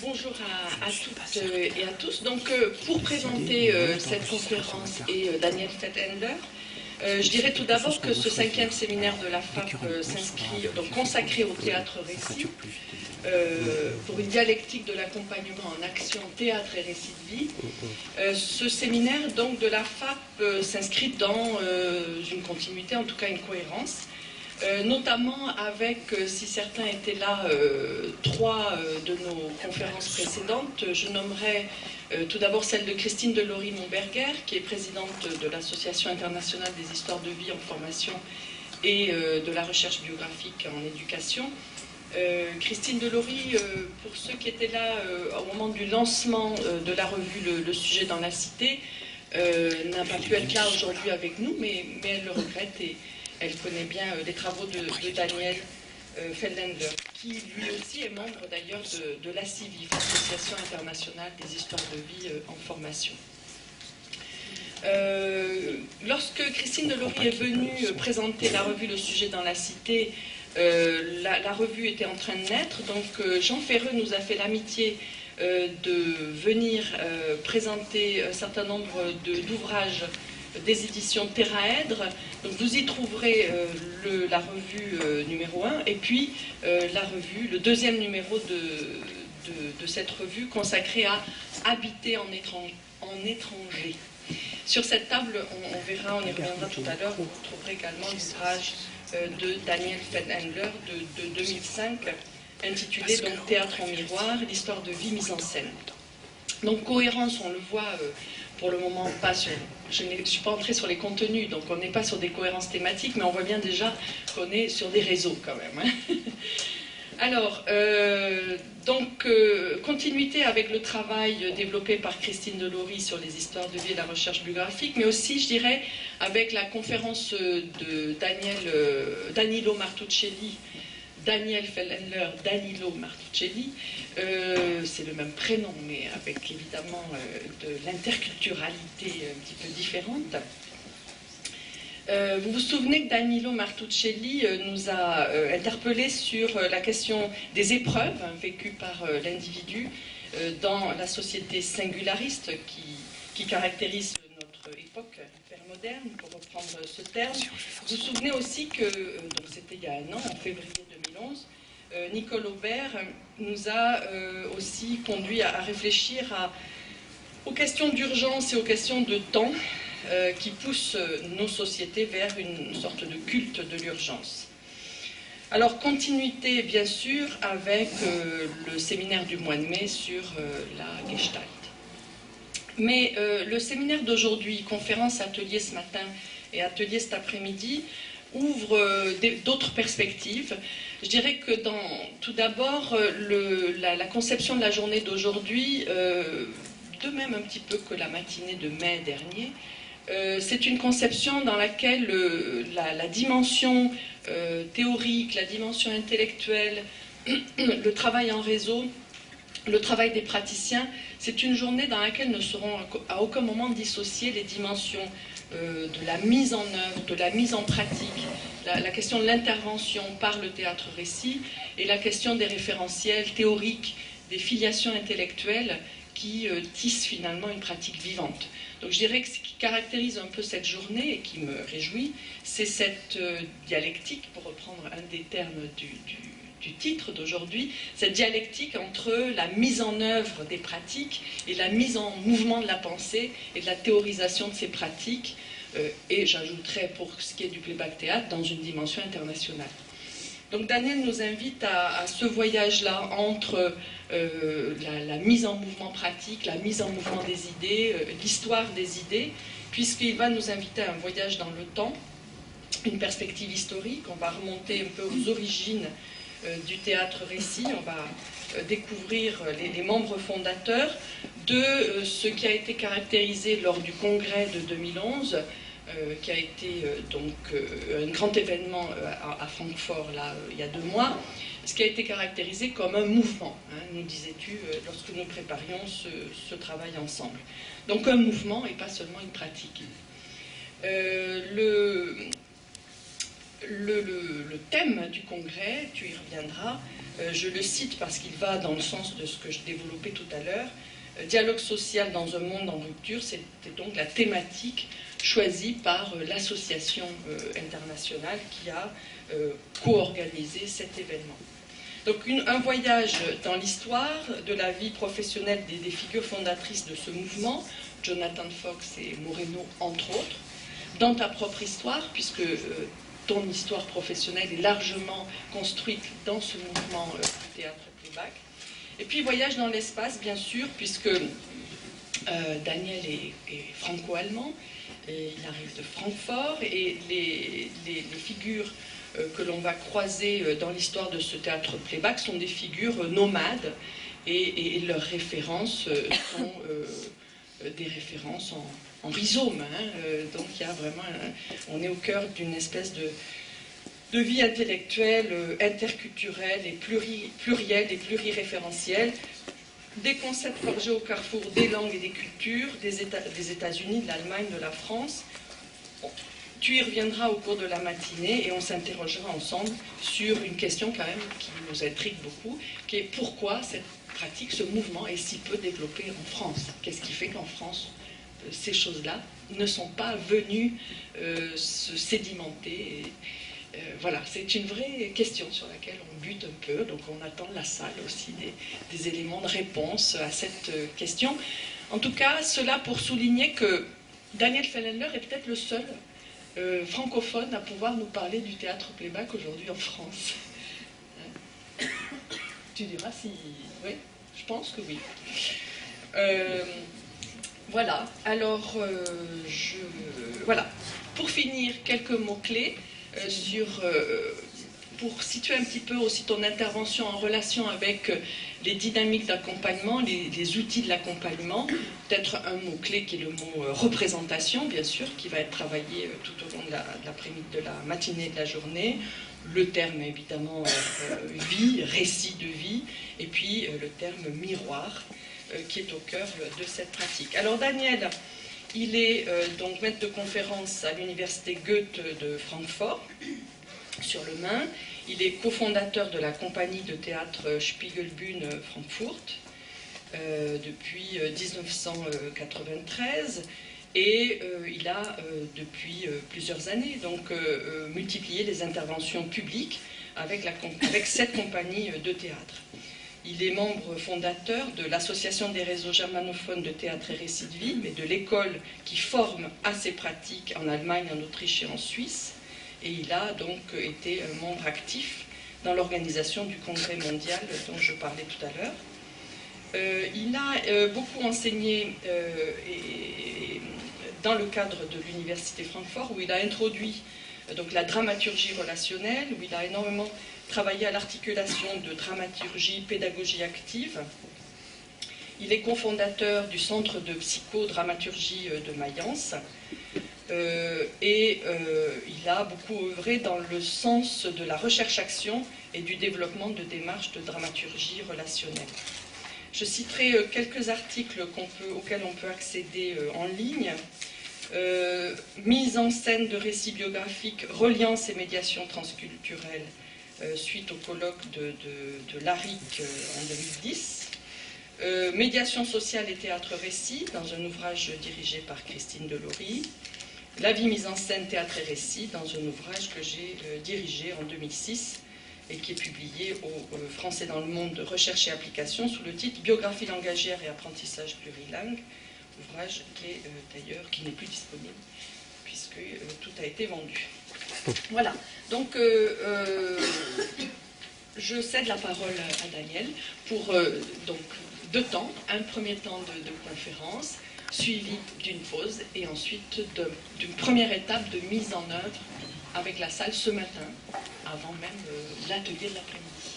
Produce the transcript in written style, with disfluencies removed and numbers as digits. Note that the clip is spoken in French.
Bonjour à toutes et à tous. Donc, pour présenter cette conférence et Daniel Fethendler, je dirais tout d'abord que ce 5e séminaire de la FAP s'inscrit, donc consacré au théâtre-récit, pour une dialectique de l'accompagnement en action, théâtre et récit de vie. Ce séminaire donc, de la FAP s'inscrit dans une continuité, en tout cas une cohérence, notamment avec, si certains étaient là, trois de nos conférences précédentes. Je nommerai tout d'abord celle de Christine Delory-Monberger, qui est présidente de l'Association internationale des histoires de vie en formation et de la recherche biographique en éducation. Christine Delory, pour ceux qui étaient là au moment du lancement de la revue Le sujet dans la cité, n'a pas pu être là aujourd'hui avec nous, mais elle le regrette et elle connaît bien les travaux de Daniel Fethendler, qui lui aussi est membre d'ailleurs de l'ACIVIF, Association internationale des histoires de vie en formation. Lorsque Christine Delory est venue présenter la revue Le sujet dans la cité, la revue était en train de naître, donc Jean Ferreux nous a fait l'amitié de venir présenter un certain nombre d'ouvrages des éditions Théraèdre. Donc vous y trouverez la revue numéro 1 et puis le deuxième numéro de cette revue consacrée à habiter en étranger. Sur cette table, on verra, on y reviendra tout à l'heure, vous trouverez également l'ouvrage de Daniel Fethendler de 2005 intitulé donc Théâtre en miroir, l'histoire de vie mise en scène. Donc cohérence, on le voit pour le moment pas sur... Je ne suis pas entrée sur les contenus, donc on n'est pas sur des cohérences thématiques, mais on voit bien déjà qu'on est sur des réseaux quand même. Hein. Alors, continuité avec le travail développé par Christine Delory sur les histoires de vie et la recherche biographique, mais aussi, je dirais, avec la conférence de Danilo Martuccelli, Daniel Fethendler, Danilo Martuccelli, c'est le même prénom, mais avec évidemment de l'interculturalité un petit peu différente. Vous vous souvenez que Danilo Martuccelli nous a interpellés sur la question des épreuves vécues par l'individu dans la société singulariste qui caractérise notre époque hypermoderne, pour reprendre ce terme. Vous vous souvenez aussi que, donc c'était il y a un an, en février 2011, Nicole Aubert nous a aussi conduit à réfléchir aux questions d'urgence et aux questions de temps qui poussent nos sociétés vers une sorte de culte de l'urgence. Alors, continuité, bien sûr, avec le séminaire du mois de mai sur la Gestalt. Mais le séminaire d'aujourd'hui, conférence, atelier ce matin et atelier cet après-midi, ouvre d'autres perspectives. Je dirais que tout d'abord, la conception de la journée d'aujourd'hui, de même un petit peu que la matinée de mai dernier, c'est une conception dans laquelle la dimension théorique, la dimension intellectuelle, le travail en réseau, le travail des praticiens, c'est une journée dans laquelle ne seront à aucun moment dissociées les dimensions de la mise en œuvre, de la mise en pratique, la question de l'intervention par le théâtre-récit et la question des référentiels théoriques, des filiations intellectuelles qui tissent finalement une pratique vivante. Donc je dirais que ce qui caractérise un peu cette journée et qui me réjouit, c'est cette dialectique, pour reprendre un des termes du titre d'aujourd'hui, cette dialectique entre la mise en œuvre des pratiques et la mise en mouvement de la pensée et de la théorisation de ces pratiques, et j'ajouterais pour ce qui est du playback théâtre, dans une dimension internationale. Donc Daniel nous invite à ce voyage-là entre la mise en mouvement pratique, la mise en mouvement des idées, l'histoire des idées, puisqu'il va nous inviter à un voyage dans le temps, une perspective historique. On va remonter un peu aux origines du théâtre-récit, on va découvrir les membres fondateurs de ce qui a été caractérisé lors du congrès de 2011, qui a été donc un grand événement à Francfort là, il y a 2 mois, ce qui a été caractérisé comme un mouvement, hein, nous disais-tu, lorsque nous préparions ce travail ensemble. Donc un mouvement et pas seulement une pratique. Le thème du congrès, tu y reviendras, je le cite parce qu'il va dans le sens de ce que je développais tout à l'heure. Dialogue social dans un monde en rupture, c'était donc la thématique choisie par l'association internationale qui a co-organisé cet événement. Donc un voyage dans l'histoire de la vie professionnelle des figures fondatrices de ce mouvement, Jonathan Fox et Moreno entre autres, dans ta propre histoire, puisque ton histoire professionnelle est largement construite dans ce mouvement du théâtre playback. Et puis voyage dans l'espace, bien sûr, puisque Daniel est franco-allemand, il arrive de Francfort, et les figures que l'on va croiser dans l'histoire de ce théâtre playback sont des figures nomades, et leurs références sont des références en rhizome. Donc il y a vraiment on est au cœur d'une espèce de vie intellectuelle, interculturelle et plurielle et pluriréférentielle, des concepts forgés au carrefour des langues et des cultures, des États-Unis, de l'Allemagne, de la France. Tu y reviendras au cours de la matinée et on s'interrogera ensemble sur une question quand même qui nous intrigue beaucoup, qui est pourquoi cette pratique, ce mouvement est si peu développé en France. Qu'est-ce qui fait qu'en France, ces choses-là ne sont pas venues se sédimenter voilà, c'est une vraie question sur laquelle on bute un peu, donc on attend de la salle aussi des éléments de réponse à cette question. En tout cas, cela pour souligner que Daniel Fellender est peut-être le seul francophone à pouvoir nous parler du théâtre playback aujourd'hui en France. Tu diras si... Oui, je pense que oui. Voilà, alors voilà. Pour finir, quelques mots-clés pour situer un petit peu aussi ton intervention en relation avec les dynamiques d'accompagnement, les outils de l'accompagnement. Peut-être un mot-clé qui est le mot représentation, bien sûr, qui va être travaillé tout au long de l'après-midi, de la matinée et de la journée. Le terme, évidemment, vie, récit de vie, et puis le terme miroir, qui est au cœur de cette pratique. Alors Daniel, il est donc maître de conférence à l'université Goethe de Francfort, sur le Main. Il est cofondateur de la compagnie de théâtre Spiegelbühne Frankfurt depuis 1993. Et il a, depuis plusieurs années, donc, multiplié les interventions publiques avec cette compagnie de théâtre. Il est membre fondateur de l'Association des réseaux germanophones de théâtre et récit de vie, mais de l'école qui forme à ces pratiques en Allemagne, en Autriche et en Suisse. Et il a donc été un membre actif dans l'organisation du congrès mondial dont je parlais tout à l'heure. Il a beaucoup enseigné dans le cadre de l'université Francfort, où il a introduit donc la dramaturgie relationnelle, où il a énormément travaillé à l'articulation de dramaturgie, pédagogie active. Il est cofondateur du Centre de psychodramaturgie de Mayence et il a beaucoup œuvré dans le sens de la recherche-action et du développement de démarches de dramaturgie relationnelle. Je citerai quelques articles auxquels on peut accéder en ligne. Mise en scène de récits biographiques, reliance et médiation transculturelle, suite au colloque de l'ARIC en 2010. Médiation sociale et théâtre-récit, dans un ouvrage dirigé par Christine Delory. La vie mise en scène, théâtre et récit, dans un ouvrage que j'ai dirigé en 2006 et qui est publié au Français dans le monde, recherche et application, sous le titre Biographie langagière et apprentissage plurilingue, ouvrage qui n'est plus disponible puisque tout a été vendu. Voilà, donc je cède la parole à Daniel pour donc 2 temps, un premier temps de conférence, suivi d'une pause et ensuite d'une première étape de mise en œuvre avec la salle ce matin, avant même l'atelier de l'après-midi.